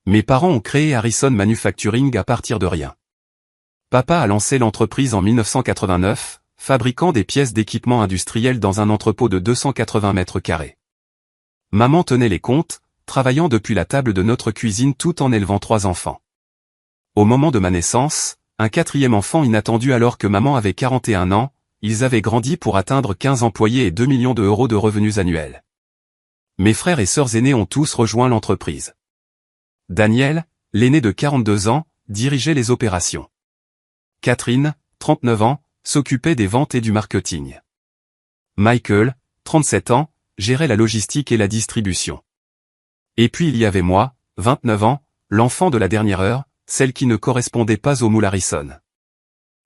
Mes parents ont créé Harrison Manufacturing à partir de rien. Papa a lancé l'entreprise en 1989, fabriquant des pièces d'équipement industriel dans un entrepôt de 280 mètres carrés. Maman tenait les comptes, travaillant depuis la table de notre cuisine tout en élevant 3 enfants. Au moment de ma naissance, un 4e enfant inattendu alors que maman avait 41 ans, ils avaient grandi pour atteindre 15 employés et 2 millions d'euros de revenus annuels. Mes frères et sœurs aînés ont tous rejoint l'entreprise. Daniel, l'aîné de 42 ans, dirigeait les opérations. Catherine, 39 ans, s'occupait des ventes et du marketing. Michael, 37 ans, gérait la logistique et la distribution. Et puis il y avait moi, 29 ans, l'enfant de la dernière heure, celle qui ne correspondait pas au moule Harrison.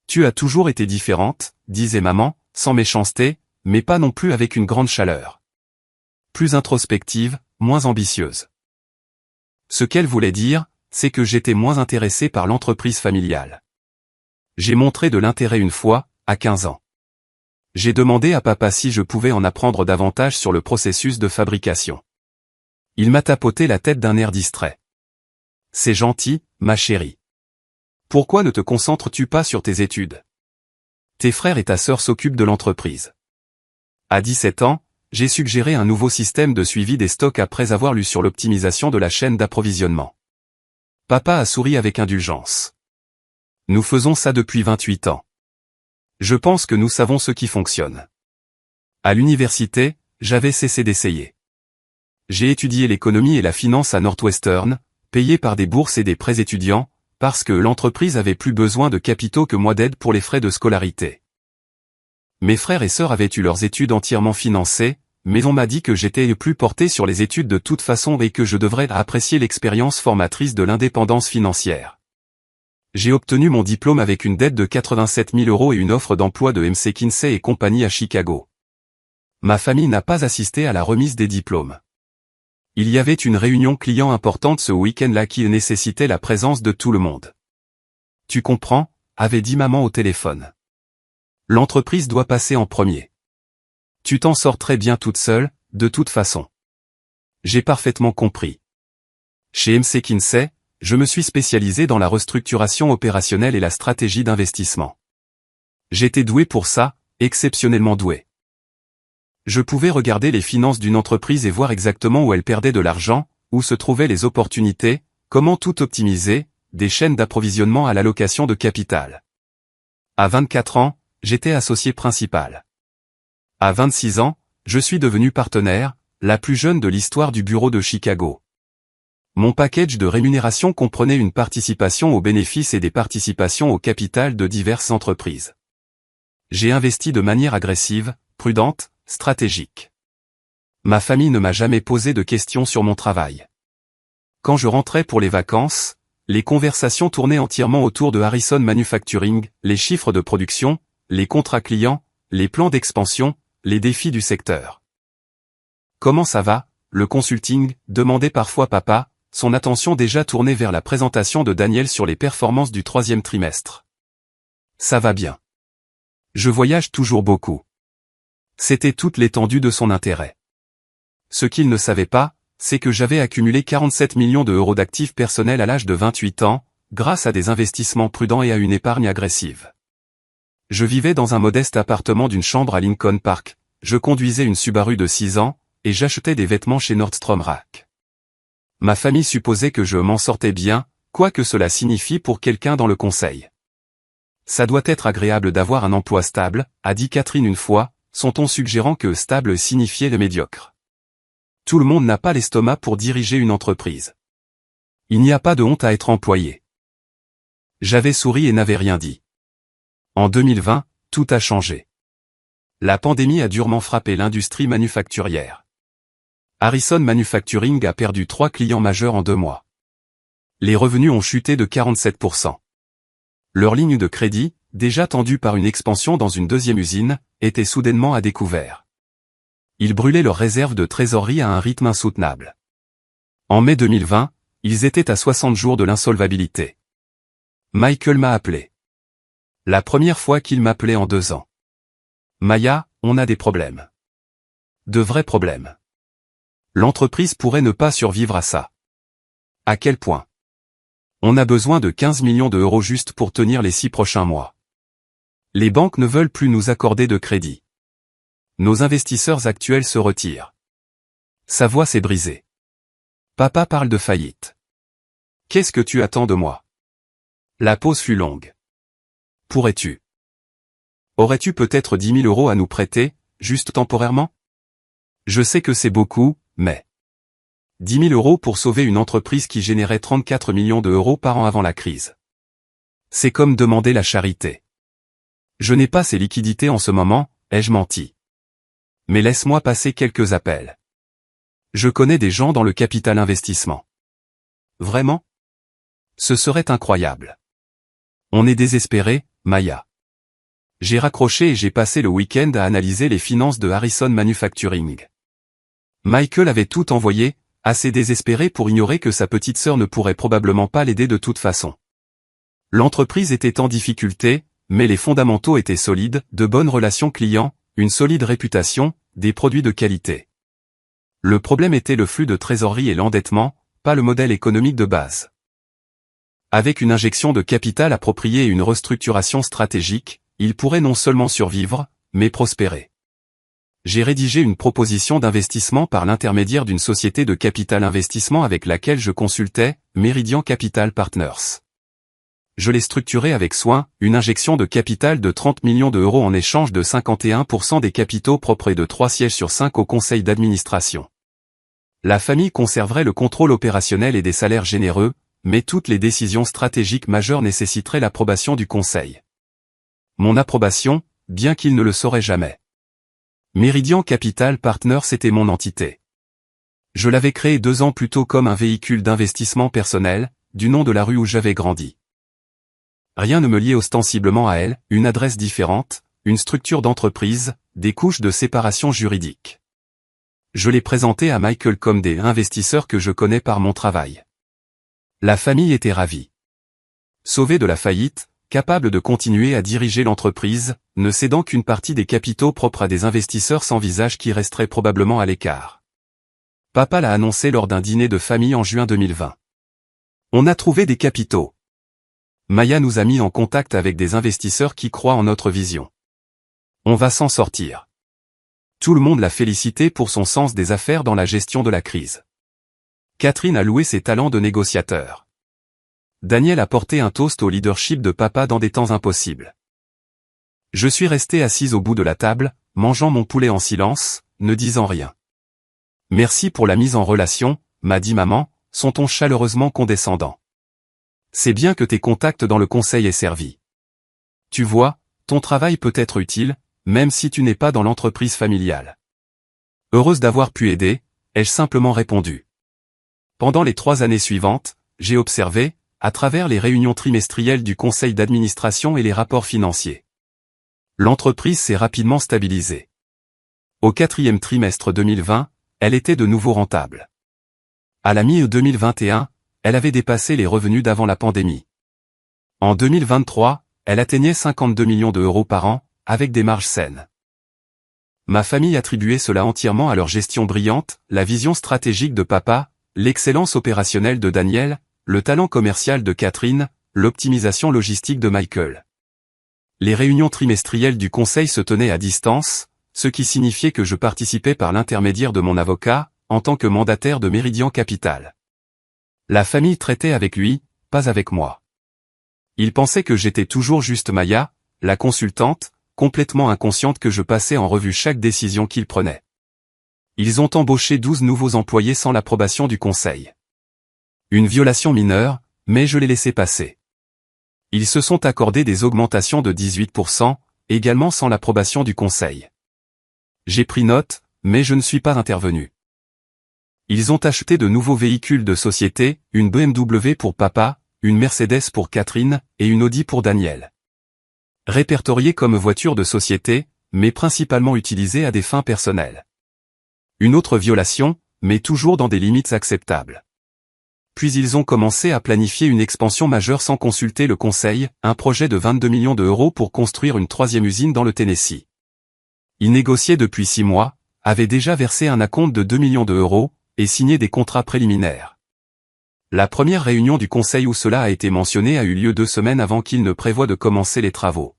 Tu as toujours été différente, disait maman, sans méchanceté, mais pas non plus avec une grande chaleur. Plus introspective, moins ambitieuse. Ce qu'elle voulait dire, c'est que j'étais moins intéressé par l'entreprise familiale. J'ai montré de l'intérêt une fois, à 15 ans. J'ai demandé à papa si je pouvais en apprendre davantage sur le processus de fabrication. Il m'a tapoté la tête d'un air distrait. C'est gentil, ma chérie. Pourquoi ne te concentres-tu pas sur tes études? Tes frères et ta sœur s'occupent de l'entreprise. À 17 ans, j'ai suggéré un nouveau système de suivi des stocks après avoir lu sur l'optimisation de la chaîne d'approvisionnement. Papa a souri avec indulgence. Nous faisons ça depuis 28 ans. Je pense que nous savons ce qui fonctionne. À l'université, j'avais cessé d'essayer. J'ai étudié l'économie et la finance à Northwestern, payé par des bourses et des prêts étudiants, parce que l'entreprise avait plus besoin de capitaux que moi d'aide pour les frais de scolarité. Mes frères et sœurs avaient eu leurs études entièrement financées, mais on m'a dit que j'étais plus porté sur les études de toute façon et que je devrais apprécier l'expérience formatrice de l'indépendance financière. J'ai obtenu mon diplôme avec une dette de 87 000 € et une offre d'emploi de MC Kinsey et compagnie à Chicago. Ma famille n'a pas assisté à la remise des diplômes. Il y avait une réunion client importante ce week-end-là qui nécessitait la présence de tout le monde. Tu comprends, avait dit maman au téléphone. L'entreprise doit passer en premier. Tu t'en sors très bien toute seule, de toute façon. J'ai parfaitement compris. Chez MC Kinsey, je me suis spécialisé dans la restructuration opérationnelle et la stratégie d'investissement. J'étais doué pour ça, exceptionnellement doué. Je pouvais regarder les finances d'une entreprise et voir exactement où elle perdait de l'argent, où se trouvaient les opportunités, comment tout optimiser, des chaînes d'approvisionnement à l'allocation de capital. À 24 ans, j'étais associé principal. À 26 ans, je suis devenu partenaire, la plus jeune de l'histoire du bureau de Chicago. Mon package de rémunération comprenait une participation aux bénéfices et des participations au capital de diverses entreprises. J'ai investi de manière agressive, prudente, stratégique. Ma famille ne m'a jamais posé de questions sur mon travail. Quand je rentrais pour les vacances, les conversations tournaient entièrement autour de Harrison Manufacturing, les chiffres de production, les contrats clients, les plans d'expansion, les défis du secteur. Comment ça va, le consulting, demandait parfois papa, son attention déjà tournée vers la présentation de Daniel sur les performances du 3e trimestre. Ça va bien. Je voyage toujours beaucoup. C'était toute l'étendue de son intérêt. Ce qu'il ne savait pas, c'est que j'avais accumulé 47 millions d'euros d'actifs personnels à l'âge de 28 ans, grâce à des investissements prudents et à une épargne agressive. Je vivais dans un modeste appartement d'une chambre à Lincoln Park, je conduisais une Subaru de 6 ans, et j'achetais des vêtements chez Nordstrom Rack. Ma famille supposait que je m'en sortais bien, quoi que cela signifie pour quelqu'un dans le conseil. Ça doit être agréable d'avoir un emploi stable, a dit Catherine une fois, son ton suggérant que stable signifiait le médiocre. Tout le monde n'a pas l'estomac pour diriger une entreprise. Il n'y a pas de honte à être employé. J'avais souri et n'avais rien dit. En 2020, tout a changé. La pandémie a durement frappé l'industrie manufacturière. Harrison Manufacturing a perdu 3 clients majeurs en 2 mois. Les revenus ont chuté de 47%. Leur ligne de crédit, déjà tendue par une expansion dans une 2e usine, était soudainement à découvert. Ils brûlaient leurs réserves de trésorerie à un rythme insoutenable. En mai 2020, ils étaient à 60 jours de l'insolvabilité. Michael m'a appelé. La première fois qu'il m'appelait en 2 ans. Maya, on a des problèmes. De vrais problèmes. L'entreprise pourrait ne pas survivre à ça. À quel point? On a besoin de 15 millions d'euros juste pour tenir les 6 prochains mois. Les banques ne veulent plus nous accorder de crédit. Nos investisseurs actuels se retirent. Sa voix s'est brisée. Papa parle de faillite. Qu'est-ce que tu attends de moi? La pause fut longue. Pourrais-tu? Aurais-tu peut-être 10 000 euros à nous prêter, juste temporairement? Je sais que c'est beaucoup, mais... 10 000 euros pour sauver une entreprise qui générait 34 millions d'euros par an avant la crise. C'est comme demander la charité. Je n'ai pas ces liquidités en ce moment, ai-je menti? Mais laisse-moi passer quelques appels. Je connais des gens dans le capital investissement. Vraiment? Ce serait incroyable. On est désespéré, Maya. J'ai raccroché et j'ai passé le week-end à analyser les finances de Harrison Manufacturing. Michael avait tout envoyé, assez désespéré pour ignorer que sa petite sœur ne pourrait probablement pas l'aider de toute façon. L'entreprise était en difficulté, mais les fondamentaux étaient solides, de bonnes relations clients, une solide réputation, des produits de qualité. Le problème était le flux de trésorerie et l'endettement, pas le modèle économique de base. Avec une injection de capital appropriée et une restructuration stratégique, il pourrait non seulement survivre, mais prospérer. J'ai rédigé une proposition d'investissement par l'intermédiaire d'une société de capital investissement avec laquelle je consultais, Meridian Capital Partners. Je l'ai structuré avec soin, une injection de capital de 30 millions d'euros en échange de 51% des capitaux propres et de 3 sièges sur 5 au conseil d'administration. La famille conserverait le contrôle opérationnel et des salaires généreux, mais toutes les décisions stratégiques majeures nécessiteraient l'approbation du conseil. Mon approbation, bien qu'il ne le saurait jamais. Meridian Capital Partners était mon entité. Je l'avais créé 2 ans plus tôt comme un véhicule d'investissement personnel, du nom de la rue où j'avais grandi. Rien ne me liait ostensiblement à elle, une adresse différente, une structure d'entreprise, des couches de séparation juridique. Je l'ai présenté à Michael comme des investisseurs que je connais par mon travail. La famille était ravie. Sauvé de la faillite, capable de continuer à diriger l'entreprise, ne cédant qu'une partie des capitaux propres à des investisseurs sans visage qui resteraient probablement à l'écart. Papa l'a annoncé lors d'un dîner de famille en juin 2020. On a trouvé des capitaux. Maya nous a mis en contact avec des investisseurs qui croient en notre vision. On va s'en sortir. Tout le monde l'a félicité pour son sens des affaires dans la gestion de la crise. Catherine a loué ses talents de négociateur. Daniel a porté un toast au leadership de papa dans des temps impossibles. Je suis resté assise au bout de la table, mangeant mon poulet en silence, ne disant rien. Merci pour la mise en relation, m'a dit maman, son ton chaleureusement condescendant. C'est bien que tes contacts dans le conseil aient servi. Tu vois, ton travail peut être utile, même si tu n'es pas dans l'entreprise familiale. Heureuse d'avoir pu aider, ai-je simplement répondu. Pendant les 3 années suivantes, j'ai observé, à travers les réunions trimestrielles du conseil d'administration et les rapports financiers. L'entreprise s'est rapidement stabilisée. Au 4e trimestre 2020, elle était de nouveau rentable. À la mi-2021, elle avait dépassé les revenus d'avant la pandémie. En 2023, elle atteignait 52 millions d'euros par an, avec des marges saines. Ma famille attribuait cela entièrement à leur gestion brillante, la vision stratégique de papa, l'excellence opérationnelle de Daniel, le talent commercial de Catherine, l'optimisation logistique de Michael. Les réunions trimestrielles du conseil se tenaient à distance, ce qui signifiait que je participais par l'intermédiaire de mon avocat, en tant que mandataire de Meridian Capital. La famille traitait avec lui, pas avec moi. Il pensait que j'étais toujours juste Maya, la consultante, complètement inconsciente que je passais en revue chaque décision qu'il prenait. Ils ont embauché 12 nouveaux employés sans l'approbation du conseil. Une violation mineure, mais je l'ai laissé passer. Ils se sont accordés des augmentations de 18%, également sans l'approbation du conseil. J'ai pris note, mais je ne suis pas intervenu. Ils ont acheté de nouveaux véhicules de société, une BMW pour papa, une Mercedes pour Catherine, et une Audi pour Daniel. Répertoriées comme voitures de société, mais principalement utilisées à des fins personnelles. Une autre violation, mais toujours dans des limites acceptables. Puis ils ont commencé à planifier une expansion majeure sans consulter le conseil, un projet de 22 millions d'euros pour construire une 3e usine dans le Tennessee. Ils négociaient depuis 6 mois, avaient déjà versé un acompte de 2 millions d'euros, et signé des contrats préliminaires. La première réunion du conseil où cela a été mentionné a eu lieu 2 semaines avant qu'il ne prévoie de commencer les travaux.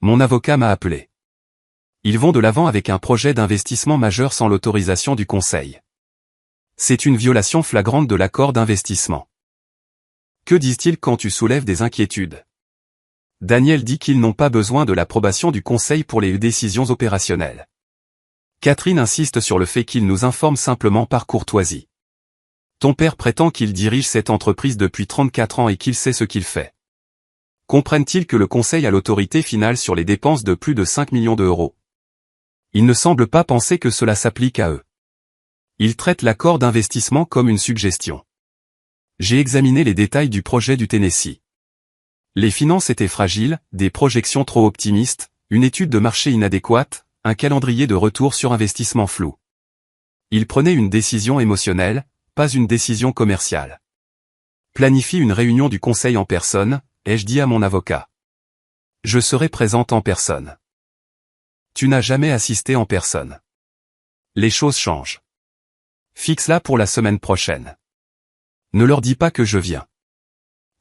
Mon avocat m'a appelé. Ils vont de l'avant avec un projet d'investissement majeur sans l'autorisation du conseil. C'est une violation flagrante de l'accord d'investissement. Que disent-ils quand tu soulèves des inquiétudes? Daniel dit qu'ils n'ont pas besoin de l'approbation du conseil pour les décisions opérationnelles. Catherine insiste sur le fait qu'il nous informe simplement par courtoisie. Ton père prétend qu'il dirige cette entreprise depuis 34 ans et qu'il sait ce qu'il fait. Comprennent-ils que le conseil a l'autorité finale sur les dépenses de plus de 5 millions d'euros? Ils ne semblent pas penser que cela s'applique à eux. Ils traitent l'accord d'investissement comme une suggestion. J'ai examiné les détails du projet du Tennessee. Les finances étaient fragiles, des projections trop optimistes, une étude de marché inadéquate, un calendrier de retour sur investissement flou. Ils prenaient une décision émotionnelle, pas une décision commerciale. Planifie une réunion du conseil en personne, ai-je dit à mon avocat. Je serai présente en personne. Tu n'as jamais assisté en personne. Les choses changent. Fixe-la pour la semaine prochaine. Ne leur dis pas que je viens.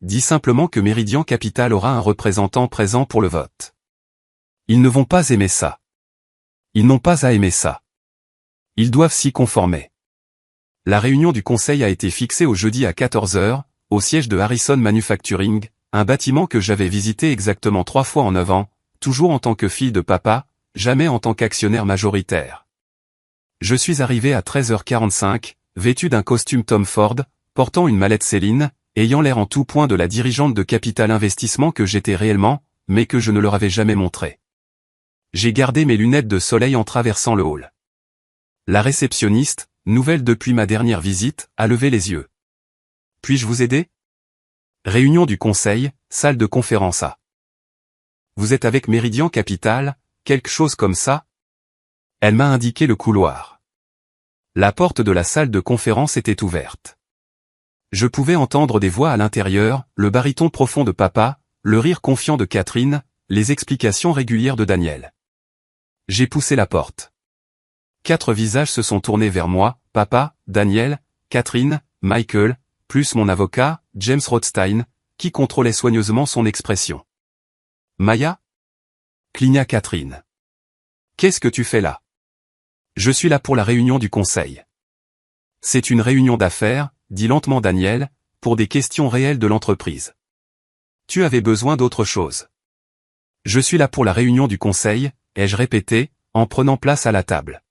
Dis simplement que Meridian Capital aura un représentant présent pour le vote. Ils ne vont pas aimer ça. Ils n'ont pas à aimer ça. Ils doivent s'y conformer. La réunion du conseil a été fixée au jeudi à 14 h, au siège de Harrison Manufacturing, un bâtiment que j'avais visité exactement 3 fois en 9 ans, toujours en tant que fille de papa, jamais en tant qu'actionnaire majoritaire. Je suis arrivé à 13h45, vêtu d'un costume Tom Ford, portant une mallette Céline, ayant l'air en tout point de la dirigeante de Capital Investissement que j'étais réellement, mais que je ne leur avais jamais montré. J'ai gardé mes lunettes de soleil en traversant le hall. La réceptionniste, nouvelle depuis ma dernière visite, a levé les yeux. Puis-je vous aider? Réunion du conseil, salle de conférence A. Vous êtes avec Meridian Capital, quelque chose comme ça? Elle m'a indiqué le couloir. La porte de la salle de conférence était ouverte. Je pouvais entendre des voix à l'intérieur, le baryton profond de papa, le rire confiant de Catherine, les explications régulières de Daniel. J'ai poussé la porte. 4 visages se sont tournés vers moi, papa, Daniel, Catherine, Michael, plus mon avocat, James Rothstein, qui contrôlait soigneusement son expression. Maya? Cligna Catherine. Qu'est-ce que tu fais là? Je suis là pour la réunion du conseil. C'est une réunion d'affaires, dit lentement Daniel, pour des questions réelles de l'entreprise. Tu avais besoin d'autre chose. Je suis là pour la réunion du conseil, ai-je répété, en prenant place à la table.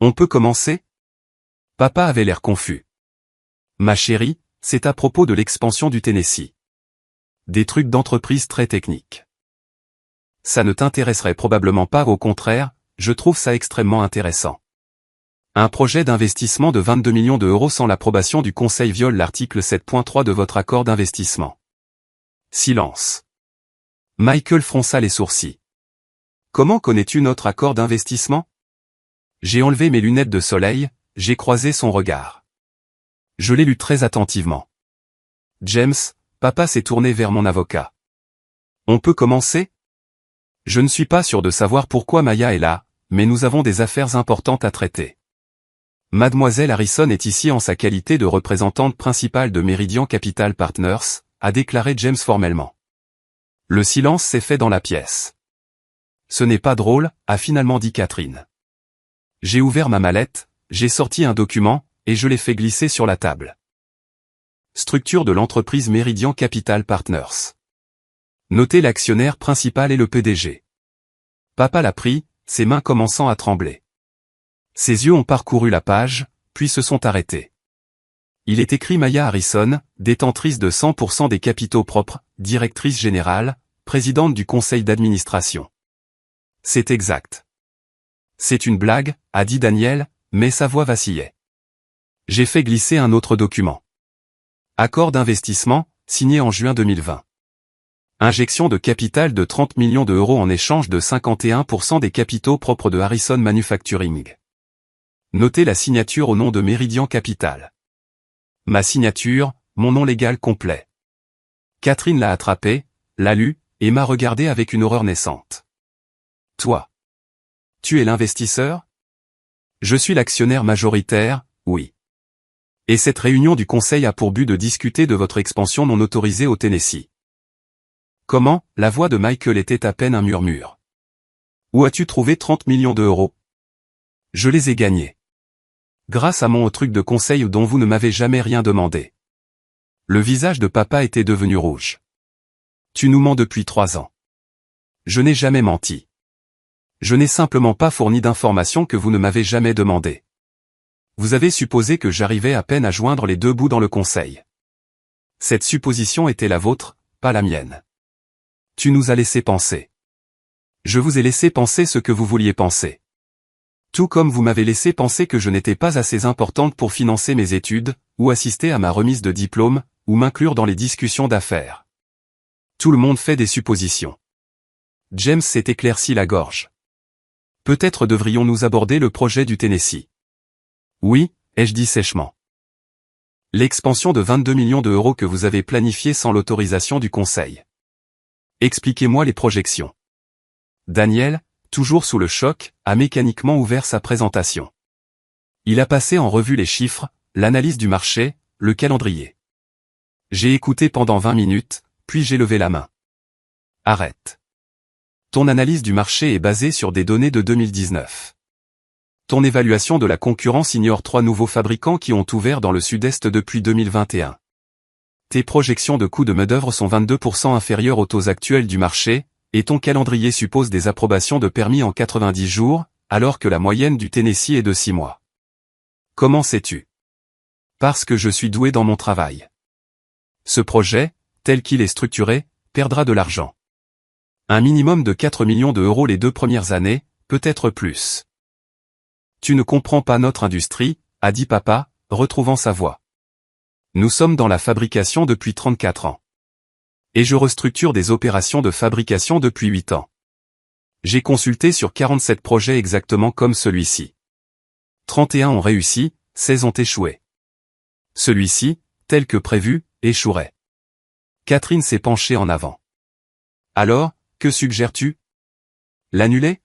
On peut commencer? Papa avait l'air confus. Ma chérie, c'est à propos de l'expansion du Tennessee. Des trucs d'entreprise très techniques. Ça ne t'intéresserait probablement pas, au contraire, je trouve ça extrêmement intéressant. Un projet d'investissement de 22 millions d'euros sans l'approbation du conseil viole l'article 7.3 de votre accord d'investissement. Silence. Michael fronça les sourcils. Comment connais-tu notre accord d'investissement? J'ai enlevé mes lunettes de soleil, j'ai croisé son regard. Je l'ai lu très attentivement. James, papa s'est tourné vers mon avocat. On peut commencer? Je ne suis pas sûr de savoir pourquoi Maya est là, mais nous avons des affaires importantes à traiter. Mademoiselle Harrison est ici en sa qualité de représentante principale de Meridian Capital Partners, a déclaré James formellement. Le silence s'est fait dans la pièce. Ce n'est pas drôle, a finalement dit Catherine. J'ai ouvert ma mallette, j'ai sorti un document, et je l'ai fait glisser sur la table. Structure de l'entreprise Meridian Capital Partners. Notez l'actionnaire principal et le PDG. Papa l'a pris, ses mains commençant à trembler. Ses yeux ont parcouru la page, puis se sont arrêtés. Il est écrit Maya Harrison, détentrice de 100% des capitaux propres, directrice générale, présidente du conseil d'administration. C'est exact. C'est une blague, a dit Daniel, mais sa voix vacillait. J'ai fait glisser un autre document. Accord d'investissement, signé en juin 2020. Injection de capital de 30 millions d'euros en échange de 51% des capitaux propres de Harrison Manufacturing. Notez la signature au nom de Meridian Capital. Ma signature, mon nom légal complet. Catherine l'a attrapé, l'a lu, et m'a regardé avec une horreur naissante. Toi. Tu es l'investisseur? Je suis l'actionnaire majoritaire, oui. Et cette réunion du conseil a pour but de discuter de votre expansion non autorisée au Tennessee. Comment? La voix de Michael était à peine un murmure. Où as-tu trouvé 30 millions d'euros? Je les ai gagnés. Grâce à mon truc de conseil dont vous ne m'avez jamais rien demandé. Le visage de papa était devenu rouge. Tu nous mens depuis 3 ans. Je n'ai jamais menti. Je n'ai simplement pas fourni d'informations que vous ne m'avez jamais demandées. Vous avez supposé que j'arrivais à peine à joindre les deux bouts dans le conseil. Cette supposition était la vôtre, pas la mienne. Tu nous as laissé penser. Je vous ai laissé penser ce que vous vouliez penser. Tout comme vous m'avez laissé penser que je n'étais pas assez importante pour financer mes études, ou assister à ma remise de diplôme, ou m'inclure dans les discussions d'affaires. Tout le monde fait des suppositions. James s'est éclairci la gorge. Peut-être devrions-nous aborder le projet du Tennessee. Oui, ai-je dit sèchement. L'expansion de 22 millions d'euros que vous avez planifiée sans l'autorisation du conseil. Expliquez-moi les projections. Daniel, toujours sous le choc, a mécaniquement ouvert sa présentation. Il a passé en revue les chiffres, l'analyse du marché, le calendrier. J'ai écouté pendant 20 minutes, puis j'ai levé la main. Arrête. Ton analyse du marché est basée sur des données de 2019. Ton évaluation de la concurrence ignore 3 nouveaux fabricants qui ont ouvert dans le sud-est depuis 2021. Tes projections de coûts de main-d'œuvre sont 22% inférieures aux taux actuels du marché, et ton calendrier suppose des approbations de permis en 90 jours, alors que la moyenne du Tennessee est de 6 mois. Comment sais-tu? Parce que je suis doué dans mon travail. Ce projet, tel qu'il est structuré, perdra de l'argent. Un minimum de 4 millions d'euros les 2 premières années, peut-être plus. Tu ne comprends pas notre industrie, a dit papa, retrouvant sa voix. Nous sommes dans la fabrication depuis 34 ans. Et je restructure des opérations de fabrication depuis 8 ans. J'ai consulté sur 47 projets exactement comme celui-ci. 31 ont réussi, 16 ont échoué. Celui-ci, tel que prévu, échouerait. Catherine s'est penchée en avant. Alors, que suggères-tu? L'annuler?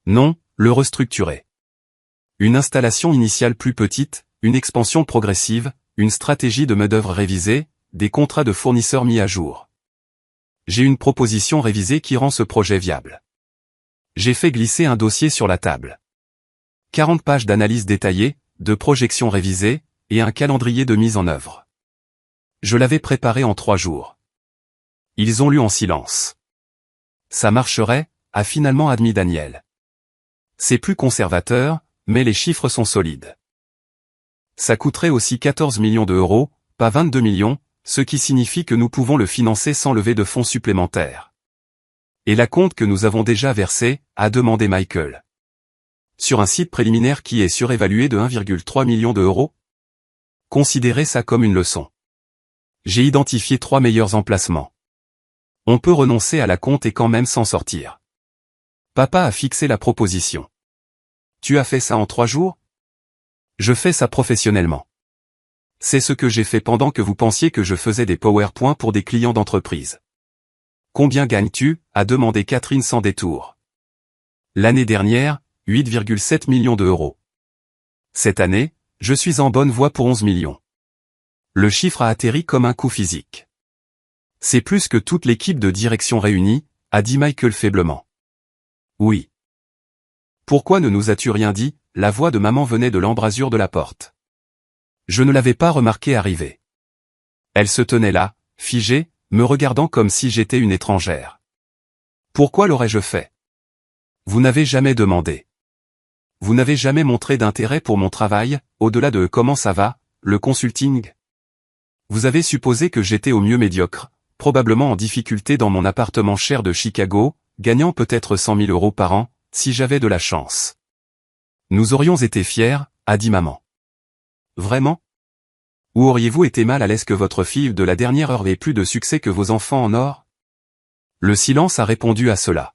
Non, le restructurer. Une installation initiale plus petite, une expansion progressive, une stratégie de main-d'œuvre révisée, des contrats de fournisseurs mis à jour. J'ai une proposition révisée qui rend ce projet viable. J'ai fait glisser un dossier sur la table. 40 pages d'analyse détaillée, de projections révisées, et un calendrier de mise en œuvre. Je l'avais préparé en 3 jours. Ils ont lu en silence. Ça marcherait, a finalement admis Daniel. C'est plus conservateur, mais les chiffres sont solides. Ça coûterait aussi 14 millions d'euros, pas 22 millions, ce qui signifie que nous pouvons le financer sans lever de fonds supplémentaires. Et la compte que nous avons déjà versée, a demandé Michael. Sur un site préliminaire qui est surévalué de 1,3 million d'euros? Considérez ça comme une leçon. J'ai identifié 3 meilleurs emplacements. On peut renoncer à la compte et quand même s'en sortir. Papa a fixé la proposition. Tu as fait ça en 3 jours? Je fais ça professionnellement. C'est ce que j'ai fait pendant que vous pensiez que je faisais des PowerPoints pour des clients d'entreprise. Combien gagnes-tu? A demandé Catherine sans détour. L'année dernière, 8,7 millions d'euros. Cette année, je suis en bonne voie pour 11 millions. Le chiffre a atterri comme un coup physique. C'est plus que toute l'équipe de direction réunie, a dit Michael faiblement. Oui. Pourquoi ne nous as-tu rien dit? La voix de maman venait de l'embrasure de la porte. Je ne l'avais pas remarqué arriver. Elle se tenait là, figée, me regardant comme si j'étais une étrangère. Pourquoi l'aurais-je fait? Vous n'avez jamais demandé. Vous n'avez jamais montré d'intérêt pour mon travail, au-delà de comment ça va, le consulting. Vous avez supposé que j'étais au mieux médiocre, probablement en difficulté dans mon appartement cher de Chicago, gagnant peut-être 100 000 euros par an, si j'avais de la chance. Nous aurions été fiers, a dit maman. Vraiment? Ou auriez-vous été mal à l'aise que votre fille de la dernière heure ait plus de succès que vos enfants en or? Le silence a répondu à cela.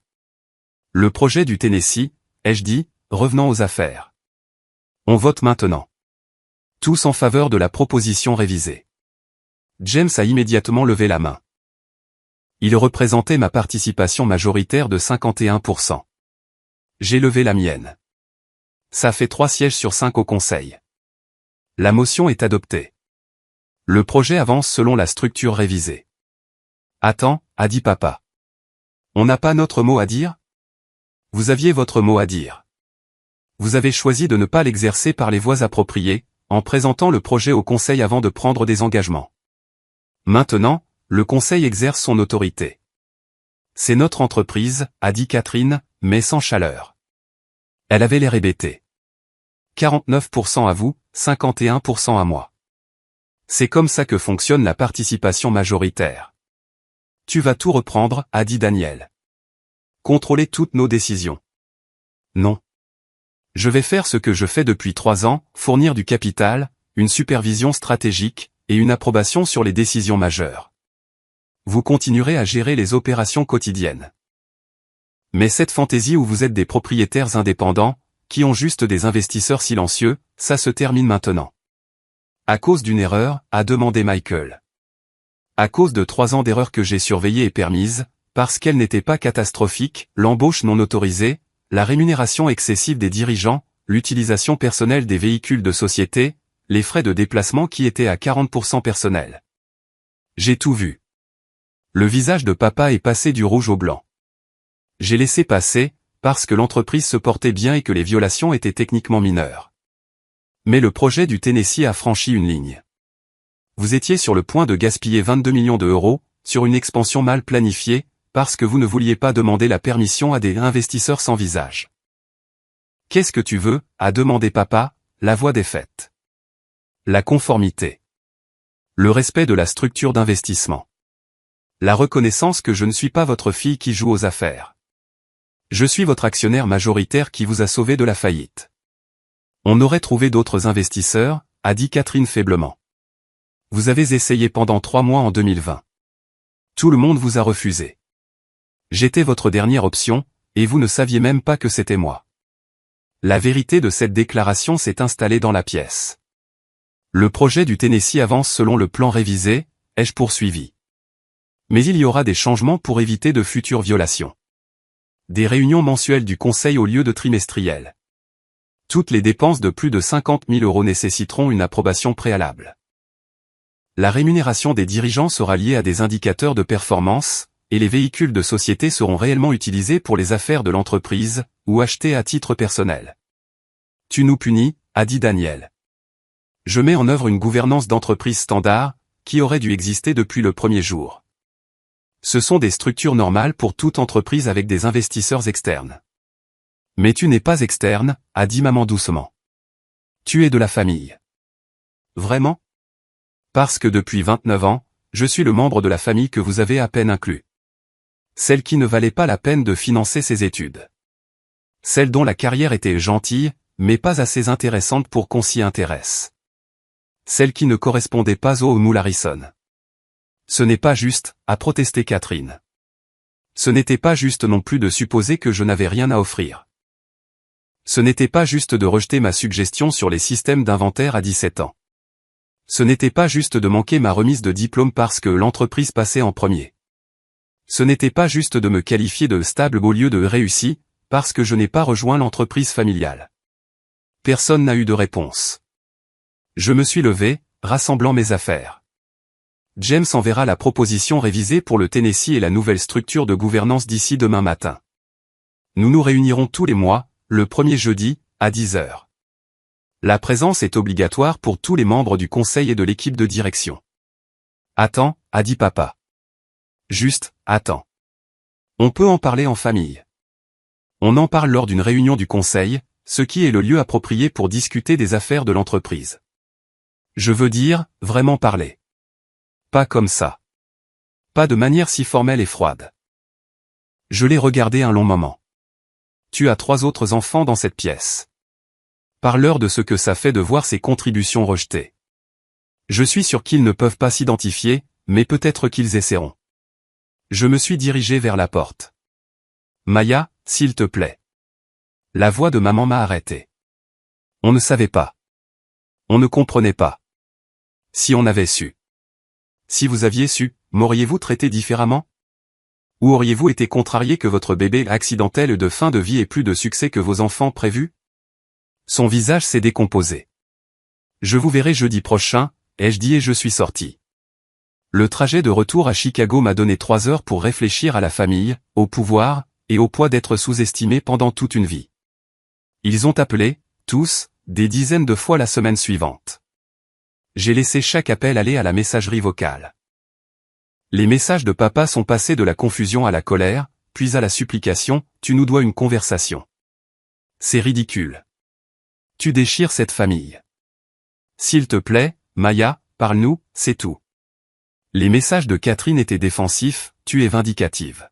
Le projet du Tennessee, ai-je dit, revenant aux affaires. On vote maintenant. Tous en faveur de la proposition révisée. James a immédiatement levé la main. Il représentait ma participation majoritaire de 51%. J'ai levé la mienne. Ça fait 3 sièges sur 5 au conseil. La motion est adoptée. Le projet avance selon la structure révisée. Attends, a dit papa. On n'a pas notre mot à dire? Vous aviez votre mot à dire. Vous avez choisi de ne pas l'exercer par les voies appropriées, en présentant le projet au Conseil avant de prendre des engagements. Maintenant, le Conseil exerce son autorité. C'est notre entreprise, a dit Catherine, mais sans chaleur. Elle avait l'air hébétée. 49% à vous, 51% à moi. C'est comme ça que fonctionne la participation majoritaire. Tu vas tout reprendre, a dit Daniel. Contrôler toutes nos décisions. Non. Je vais faire ce que je fais depuis 3 ans, fournir du capital, une supervision stratégique, et une approbation sur les décisions majeures. Vous continuerez à gérer les opérations quotidiennes. Mais cette fantaisie où vous êtes des propriétaires indépendants, qui ont juste des investisseurs silencieux, ça se termine maintenant. À cause d'une erreur, a demandé Michael. À cause de 3 ans d'erreurs que j'ai surveillées et permises, parce qu'elles n'étaient pas catastrophiques, l'embauche non autorisée, la rémunération excessive des dirigeants, l'utilisation personnelle des véhicules de société, les frais de déplacement qui étaient à 40% personnels. J'ai tout vu. Le visage de papa est passé du rouge au blanc. J'ai laissé passer, parce que l'entreprise se portait bien et que les violations étaient techniquement mineures. Mais le projet du Tennessee a franchi une ligne. Vous étiez sur le point de gaspiller 22 millions d'euros, sur une expansion mal planifiée, parce que vous ne vouliez pas demander la permission à des investisseurs sans visage. Qu'est-ce que tu veux, a demandé papa, la voix des faits. La conformité. Le respect de la structure d'investissement. La reconnaissance que je ne suis pas votre fille qui joue aux affaires. Je suis votre actionnaire majoritaire qui vous a sauvé de la faillite. On aurait trouvé d'autres investisseurs, a dit Catherine faiblement. Vous avez essayé pendant 3 mois en 2020. Tout le monde vous a refusé. J'étais votre dernière option, et vous ne saviez même pas que c'était moi. La vérité de cette déclaration s'est installée dans la pièce. Le projet du Tennessee avance selon le plan révisé, ai-je poursuivi. Mais il y aura des changements pour éviter de futures violations. Des réunions mensuelles du Conseil au lieu de trimestrielles. Toutes les dépenses de plus de 50 000 € nécessiteront une approbation préalable. La rémunération des dirigeants sera liée à des indicateurs de performance, et les véhicules de société seront réellement utilisés pour les affaires de l'entreprise, ou achetés à titre personnel. Tu nous punis, a dit Daniel. Je mets en œuvre une gouvernance d'entreprise standard, qui aurait dû exister depuis le premier jour. Ce sont des structures normales pour toute entreprise avec des investisseurs externes. Mais tu n'es pas externe, a dit maman doucement. Tu es de la famille. Vraiment? Parce que depuis 29 ans, je suis le membre de la famille que vous avez à peine inclus. Celle qui ne valait pas la peine de financer ses études. Celle dont la carrière était gentille, mais pas assez intéressante pour qu'on s'y intéresse. Celle qui ne correspondait pas au moule Harrison. Ce n'est pas juste, a protesté Catherine. Ce n'était pas juste non plus de supposer que je n'avais rien à offrir. Ce n'était pas juste de rejeter ma suggestion sur les systèmes d'inventaire à 17 ans. Ce n'était pas juste de manquer ma remise de diplôme parce que l'entreprise passait en premier. Ce n'était pas juste de me qualifier de stable au lieu de réussi, parce que je n'ai pas rejoint l'entreprise familiale. Personne n'a eu de réponse. Je me suis levé, rassemblant mes affaires. James enverra la proposition révisée pour le Tennessee et la nouvelle structure de gouvernance d'ici demain matin. Nous nous réunirons tous les mois, le premier jeudi, à 10 h. La présence est obligatoire pour tous les membres du conseil et de l'équipe de direction. Attends, a dit papa. Juste, attends. On peut en parler en famille. On en parle lors d'une réunion du conseil, ce qui est le lieu approprié pour discuter des affaires de l'entreprise. Je veux dire, vraiment parler. Pas comme ça. Pas de manière si formelle et froide. Je l'ai regardé un long moment. Tu as 3 autres enfants dans cette pièce. Parle-leur de ce que ça fait de voir ces contributions rejetées. Je suis sûr qu'ils ne peuvent pas s'identifier, mais peut-être qu'ils essaieront. Je me suis dirigé vers la porte. Maya, s'il te plaît. La voix de maman m'a arrêté. On ne savait pas. On ne comprenait pas. Si on avait su. Si vous aviez su, m'auriez-vous traité différemment? Ou auriez-vous été contrarié que votre bébé accidentel de fin de vie ait plus de succès que vos enfants prévus? Son visage s'est décomposé. Je vous verrai jeudi prochain, ai-je dit et je suis sorti. Le trajet de retour à Chicago m'a donné 3 heures pour réfléchir à la famille, au pouvoir, et au poids d'être sous-estimé pendant toute une vie. Ils ont appelé, tous, des dizaines de fois la semaine suivante. J'ai laissé chaque appel aller à la messagerie vocale. Les messages de papa sont passés de la confusion à la colère, puis à la supplication, tu nous dois une conversation. C'est ridicule. Tu déchires cette famille. S'il te plaît, Maya, parle-nous, c'est tout. Les messages de Catherine étaient défensifs, tu es vindicative.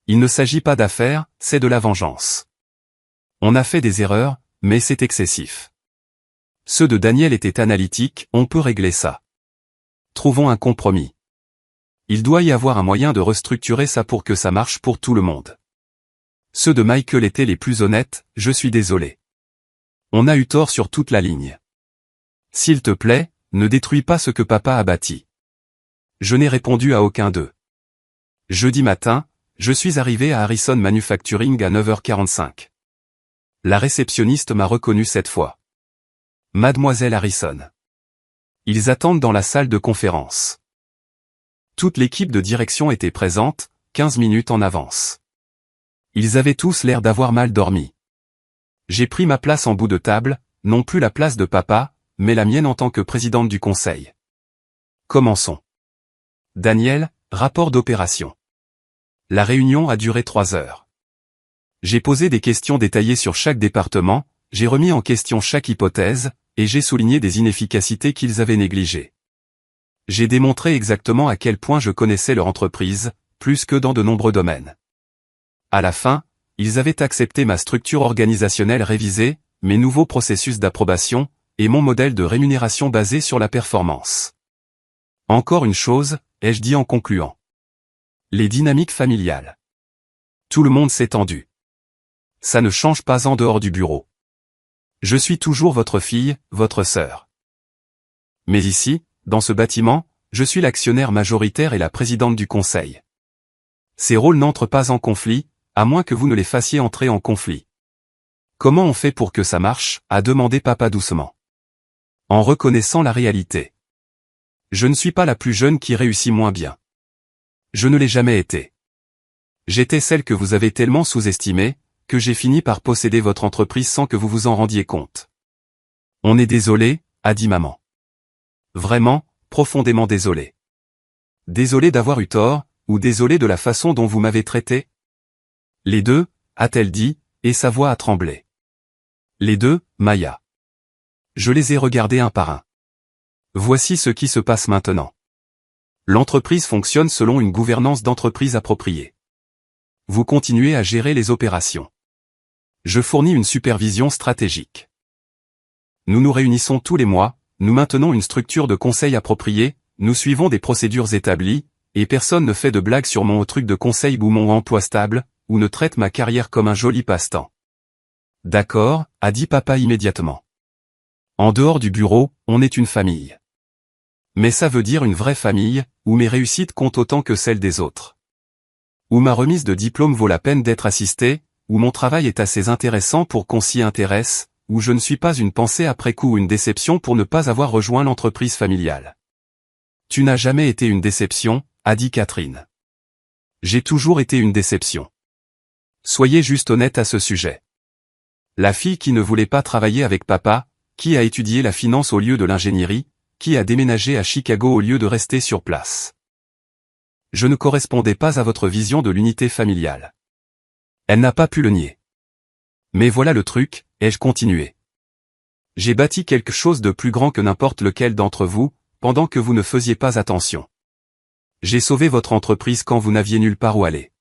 Il ne s'agit pas d'affaires, c'est de la vengeance. On a fait des erreurs, mais c'est excessif. Ceux de Daniel étaient analytiques, on peut régler ça. Trouvons un compromis. Il doit y avoir un moyen de restructurer ça pour que ça marche pour tout le monde. Ceux de Michael étaient les plus honnêtes, je suis désolé. On a eu tort sur toute la ligne. S'il te plaît, ne détruis pas ce que papa a bâti. Je n'ai répondu à aucun d'eux. Jeudi matin, je suis arrivé à Harrison Manufacturing à 9h45. La réceptionniste m'a reconnu cette fois. Mademoiselle Harrison. Ils attendent dans la salle de conférence. Toute l'équipe de direction était présente, 15 minutes en avance. Ils avaient tous l'air d'avoir mal dormi. J'ai pris ma place en bout de table, non plus la place de papa, mais la mienne en tant que présidente du conseil. Commençons. Daniel, rapport d'opération. La réunion a duré 3 heures. J'ai posé des questions détaillées sur chaque département, j'ai remis en question chaque hypothèse, et j'ai souligné des inefficacités qu'ils avaient négligées. J'ai démontré exactement à quel point je connaissais leur entreprise, plus que dans de nombreux domaines. À la fin, ils avaient accepté ma structure organisationnelle révisée, mes nouveaux processus d'approbation, et mon modèle de rémunération basé sur la performance. Encore une chose, ai-je dit en concluant. Les dynamiques familiales. Tout le monde s'est tendu. Ça ne change pas en dehors du bureau. Je suis toujours votre fille, votre sœur. Mais ici, dans ce bâtiment, je suis l'actionnaire majoritaire et la présidente du conseil. Ces rôles n'entrent pas en conflit, à moins que vous ne les fassiez entrer en conflit. Comment on fait pour que ça marche, a demandé papa doucement. En reconnaissant la réalité. Je ne suis pas la plus jeune qui réussit moins bien. Je ne l'ai jamais été. J'étais celle que vous avez tellement sous-estimée, que j'ai fini par posséder votre entreprise sans que vous vous en rendiez compte. On est désolé, a dit maman. Vraiment, profondément désolé. Désolé d'avoir eu tort, ou désolé de la façon dont vous m'avez traité? Les deux, a-t-elle dit, et sa voix a tremblé. Les deux, Maya. Je les ai regardés un par un. Voici ce qui se passe maintenant. L'entreprise fonctionne selon une gouvernance d'entreprise appropriée. Vous continuez à gérer les opérations. Je fournis une supervision stratégique. Nous nous réunissons tous les mois, nous maintenons une structure de conseil appropriée, nous suivons des procédures établies, et personne ne fait de blagues sur mon truc de conseil ou mon emploi stable, ou ne traite ma carrière comme un joli passe-temps. D'accord, a dit papa immédiatement. En dehors du bureau, on est une famille. Mais ça veut dire une vraie famille, où mes réussites comptent autant que celles des autres. Où ma remise de diplôme vaut la peine d'être assistée, où mon travail est assez intéressant pour qu'on s'y intéresse, où je ne suis pas une pensée après coup ou une déception pour ne pas avoir rejoint l'entreprise familiale. Tu n'as jamais été une déception, a dit Catherine. J'ai toujours été une déception. Soyez juste honnête à ce sujet. La fille qui ne voulait pas travailler avec papa, qui a étudié la finance au lieu de l'ingénierie, qui a déménagé à Chicago au lieu de rester sur place. Je ne correspondais pas à votre vision de l'unité familiale. Elle n'a pas pu le nier. Mais voilà le truc, ai-je continué. J'ai bâti quelque chose de plus grand que n'importe lequel d'entre vous, pendant que vous ne faisiez pas attention. J'ai sauvé votre entreprise quand vous n'aviez nulle part où aller.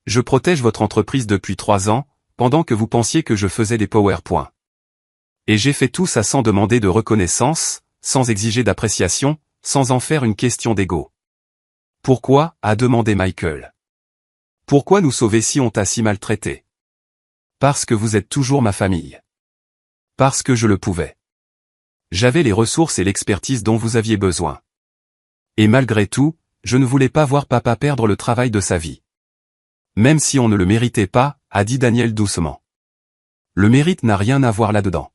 Je protège votre entreprise depuis 3 ans, pendant que vous pensiez que je faisais des PowerPoints. Et j'ai fait tout ça sans demander de reconnaissance, sans exiger d'appréciation, sans en faire une question d'ego. Pourquoi, a demandé Michael. Pourquoi nous sauver si on t'a si maltraité? Parce que vous êtes toujours ma famille. Parce que je le pouvais. J'avais les ressources et l'expertise dont vous aviez besoin. Et malgré tout, je ne voulais pas voir papa perdre le travail de sa vie. Même si on ne le méritait pas, a dit Daniel doucement. Le mérite n'a rien à voir là-dedans.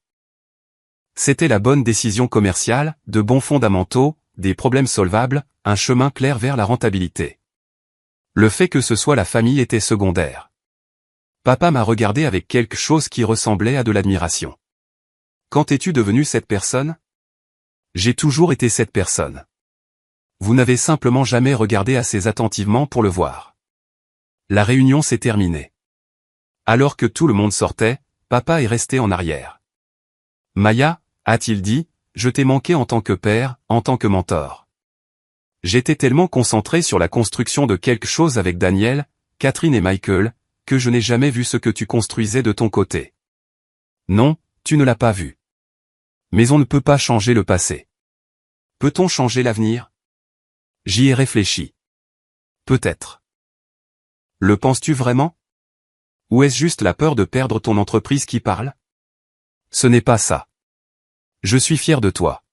C'était la bonne décision commerciale, de bons fondamentaux, des problèmes solvables, un chemin clair vers la rentabilité. Le fait que ce soit la famille était secondaire. Papa m'a regardé avec quelque chose qui ressemblait à de l'admiration. Quand es-tu devenu cette personne? J'ai toujours été cette personne. Vous n'avez simplement jamais regardé assez attentivement pour le voir. La réunion s'est terminée. Alors que tout le monde sortait, papa est resté en arrière. Maya, a-t-il dit, je t'ai manqué en tant que père, en tant que mentor. J'étais tellement concentré sur la construction de quelque chose avec Daniel, Catherine et Michael, que je n'ai jamais vu ce que tu construisais de ton côté. Non, tu ne l'as pas vu. Mais on ne peut pas changer le passé. Peut-on changer l'avenir? J'y ai réfléchi. Peut-être. Le penses-tu vraiment? Ou est-ce juste la peur de perdre ton entreprise qui parle? Ce n'est pas ça. Je suis fier de toi.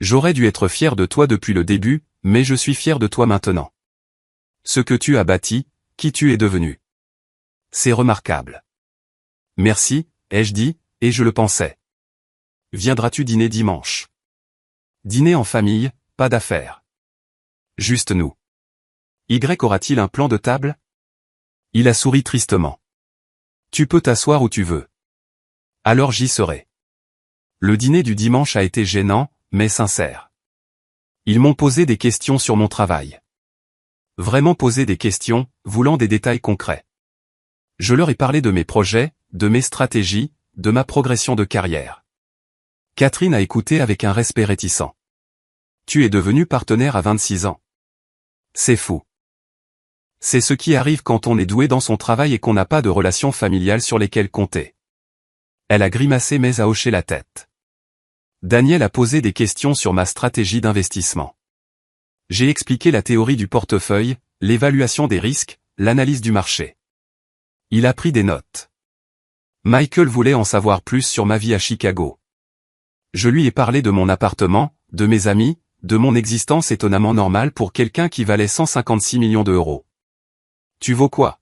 J'aurais dû être fier de toi depuis le début, mais je suis fier de toi maintenant. Ce que tu as bâti, qui tu es devenu. C'est remarquable. Merci, ai-je dit, et je le pensais. Viendras-tu dîner dimanche? Dîner en famille, pas d'affaires. Juste nous. Y aura-t-il un plan de table? Il a souri tristement. Tu peux t'asseoir où tu veux. Alors j'y serai. Le dîner du dimanche a été gênant, mais sincère. Ils m'ont posé des questions sur mon travail. Vraiment posé des questions, voulant des détails concrets. Je leur ai parlé de mes projets, de mes stratégies, de ma progression de carrière. Catherine a écouté avec un respect réticent. Tu es devenu partenaire à 26 ans. C'est fou. C'est ce qui arrive quand on est doué dans son travail et qu'on n'a pas de relations familiales sur lesquelles compter. Elle a grimacé mais a hoché la tête. Daniel a posé des questions sur ma stratégie d'investissement. J'ai expliqué la théorie du portefeuille, l'évaluation des risques, l'analyse du marché. Il a pris des notes. Michael voulait en savoir plus sur ma vie à Chicago. Je lui ai parlé de mon appartement, de mes amis, de mon existence étonnamment normale pour quelqu'un qui valait 156 millions d'euros. Tu vaux quoi?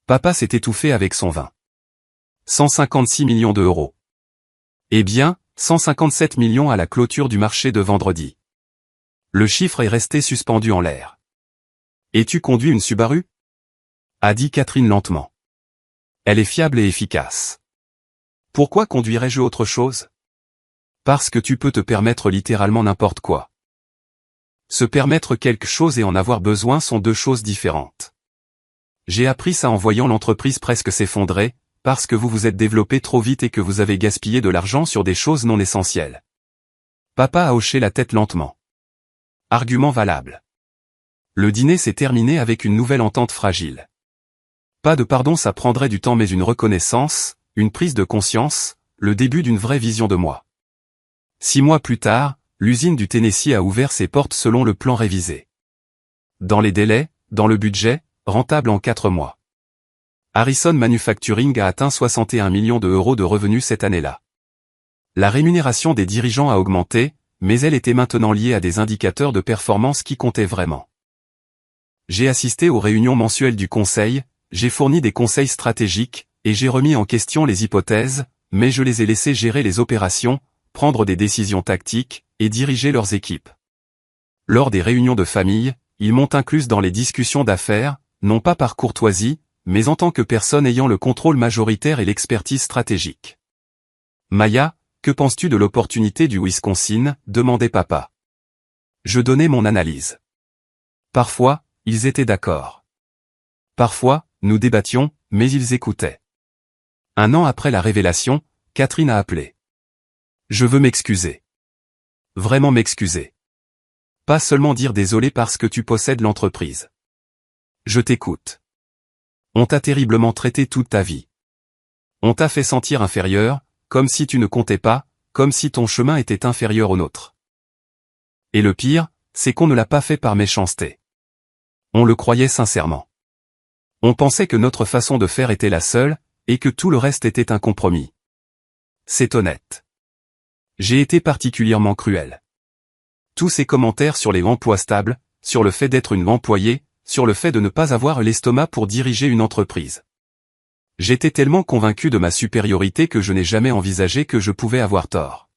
Papa s'est étouffé avec son vin. 156 millions d'euros. Eh bien, 157 millions à la clôture du marché de vendredi. Le chiffre est resté suspendu en l'air. Et tu conduis une Subaru? A dit Catherine lentement. Elle est fiable et efficace. Pourquoi conduirais-je autre chose? Parce que tu peux te permettre littéralement n'importe quoi. Se permettre quelque chose et en avoir besoin sont deux choses différentes. J'ai appris ça en voyant l'entreprise presque s'effondrer, parce que vous vous êtes développé trop vite et que vous avez gaspillé de l'argent sur des choses non essentielles. Papa a hoché la tête lentement. Argument valable. Le dîner s'est terminé avec une nouvelle entente fragile. Pas de pardon, ça prendrait du temps mais une reconnaissance, une prise de conscience, le début d'une vraie vision de moi. 6 mois plus tard, l'usine du Tennessee a ouvert ses portes selon le plan révisé. Dans les délais, dans le budget, rentable en 4 mois. Harrison Manufacturing a atteint 61 millions d'euros de revenus cette année-là. La rémunération des dirigeants a augmenté, mais elle était maintenant liée à des indicateurs de performance qui comptaient vraiment. J'ai assisté aux réunions mensuelles du conseil, j'ai fourni des conseils stratégiques, et j'ai remis en question les hypothèses, mais je les ai laissés gérer les opérations, prendre des décisions tactiques, et diriger leurs équipes. Lors des réunions de famille, ils m'ont incluse dans les discussions d'affaires, non pas par courtoisie, mais en tant que personne ayant le contrôle majoritaire et l'expertise stratégique. Maya, que penses-tu de l'opportunité du Wisconsin? Demandait papa. Je donnais mon analyse. Parfois, ils étaient d'accord. Parfois, nous débattions, mais ils écoutaient. 1 an après la révélation, Catherine a appelé. Je veux m'excuser. Vraiment m'excuser. Pas seulement dire désolé parce que tu possèdes l'entreprise. Je t'écoute. On t'a terriblement traité toute ta vie. On t'a fait sentir inférieur, comme si tu ne comptais pas, comme si ton chemin était inférieur au nôtre. Et le pire, c'est qu'on ne l'a pas fait par méchanceté. On le croyait sincèrement. On pensait que notre façon de faire était la seule, et que tout le reste était un compromis. C'est honnête. J'ai été particulièrement cruel. Tous ces commentaires sur les emplois stables, sur le fait d'être une employée, sur le fait de ne pas avoir l'estomac pour diriger une entreprise. J'étais tellement convaincu de ma supériorité que je n'ai jamais envisagé que je pouvais avoir tort.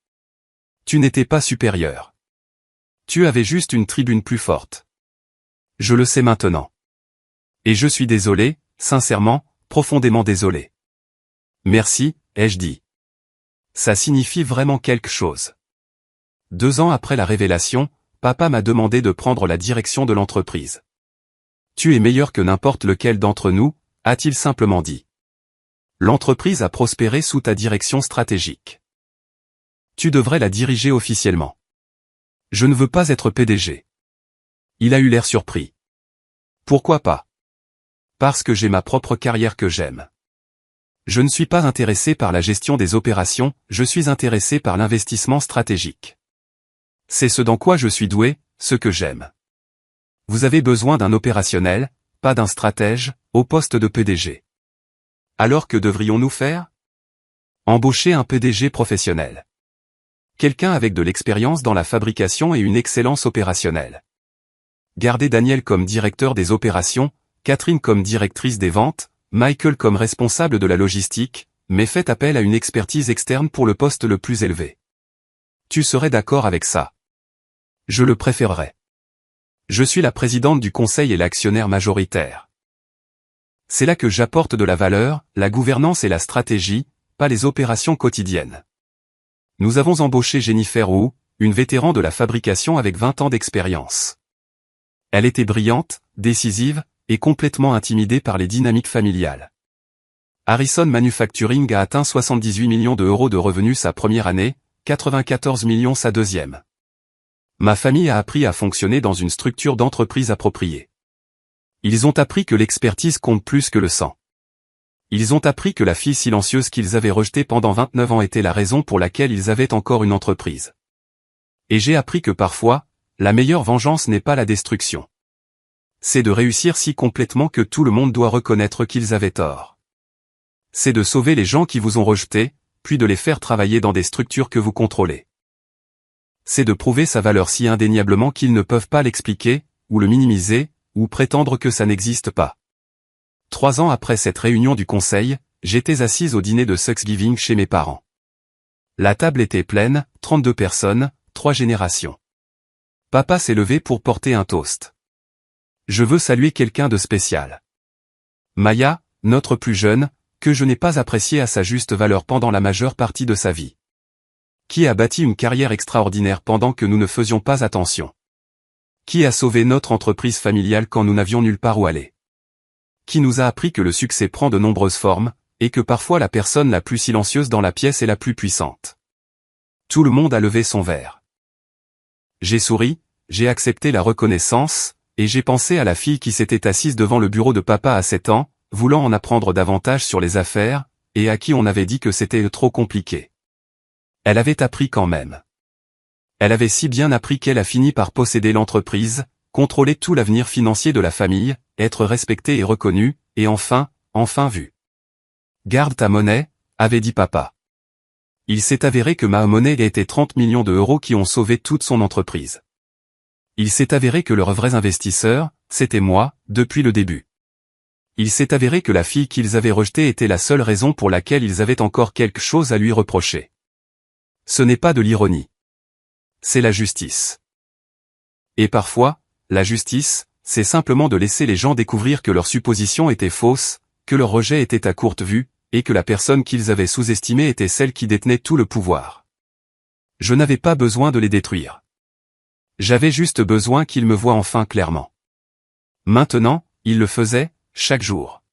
Tu n'étais pas supérieur. Tu avais juste une tribune plus forte. Je le sais maintenant. Et je suis désolé, sincèrement, profondément désolé. Merci, ai-je dit. Ça signifie vraiment quelque chose. 2 ans après la révélation, papa m'a demandé de prendre la direction de l'entreprise. Tu es meilleur que n'importe lequel d'entre nous, a-t-il simplement dit. L'entreprise a prospéré sous ta direction stratégique. Tu devrais la diriger officiellement. Je ne veux pas être PDG. Il a eu l'air surpris. Pourquoi pas? Parce que j'ai ma propre carrière que j'aime. Je ne suis pas intéressé par la gestion des opérations, je suis intéressé par l'investissement stratégique. C'est ce dans quoi je suis doué, ce que j'aime. Vous avez besoin d'un opérationnel, pas d'un stratège, au poste de PDG. Alors que devrions-nous faire? Embaucher un PDG professionnel. Quelqu'un avec de l'expérience dans la fabrication et une excellence opérationnelle. Garder Daniel comme directeur des opérations, Catherine comme directrice des ventes, Michael comme responsable de la logistique, mais faites appel à une expertise externe pour le poste le plus élevé. Tu serais d'accord avec ça? Je le préférerais. Je suis la présidente du conseil et l'actionnaire majoritaire. C'est là que j'apporte de la valeur, la gouvernance et la stratégie, pas les opérations quotidiennes. Nous avons embauché Jennifer Wu, une vétéran de la fabrication avec 20 ans d'expérience. Elle était brillante, décisive, et complètement intimidée par les dynamiques familiales. Harrison Manufacturing a atteint 78 millions d'euros de revenus sa première année, 94 millions sa deuxième. Ma famille a appris à fonctionner dans une structure d'entreprise appropriée. Ils ont appris que l'expertise compte plus que le sang. Ils ont appris que la fille silencieuse qu'ils avaient rejetée pendant 29 ans était la raison pour laquelle ils avaient encore une entreprise. Et j'ai appris que parfois, la meilleure vengeance n'est pas la destruction. C'est de réussir si complètement que tout le monde doit reconnaître qu'ils avaient tort. C'est de sauver les gens qui vous ont rejeté, puis de les faire travailler dans des structures que vous contrôlez. C'est de prouver sa valeur si indéniablement qu'ils ne peuvent pas l'expliquer, ou le minimiser, ou prétendre que ça n'existe pas. 3 ans après cette réunion du conseil, j'étais assise au dîner de Thanksgiving chez mes parents. La table était pleine, 32 personnes, 3 générations. Papa s'est levé pour porter un toast. Je veux saluer quelqu'un de spécial. Maya, notre plus jeune, que je n'ai pas appréciée à sa juste valeur pendant la majeure partie de sa vie. Qui a bâti une carrière extraordinaire pendant que nous ne faisions pas attention. Qui a sauvé notre entreprise familiale quand nous n'avions nulle part où aller. Qui nous a appris que le succès prend de nombreuses formes, et que parfois la personne la plus silencieuse dans la pièce est la plus puissante. Tout le monde a levé son verre. J'ai souri, j'ai accepté la reconnaissance, et j'ai pensé à la fille qui s'était assise devant le bureau de papa à 7 ans, voulant en apprendre davantage sur les affaires, et à qui on avait dit que c'était trop compliqué. Elle avait appris quand même. Elle avait si bien appris qu'elle a fini par posséder l'entreprise, contrôler tout l'avenir financier de la famille, être respectée et reconnue, et enfin vue. Garde ta monnaie, avait dit papa. Il s'est avéré que ma monnaie était 30 millions d'euros qui ont sauvé toute son entreprise. Il s'est avéré que leurs vrais investisseurs, c'était moi, depuis le début. Il s'est avéré que la fille qu'ils avaient rejetée était la seule raison pour laquelle ils avaient encore quelque chose à lui reprocher. Ce n'est pas de l'ironie. C'est la justice. Et parfois, la justice, c'est simplement de laisser les gens découvrir que leurs suppositions étaient fausses, que leur rejet était à courte vue, et que la personne qu'ils avaient sous-estimée était celle qui détenait tout le pouvoir. Je n'avais pas besoin de les détruire. J'avais juste besoin qu'ils me voient enfin clairement. Maintenant, ils le faisaient, chaque jour.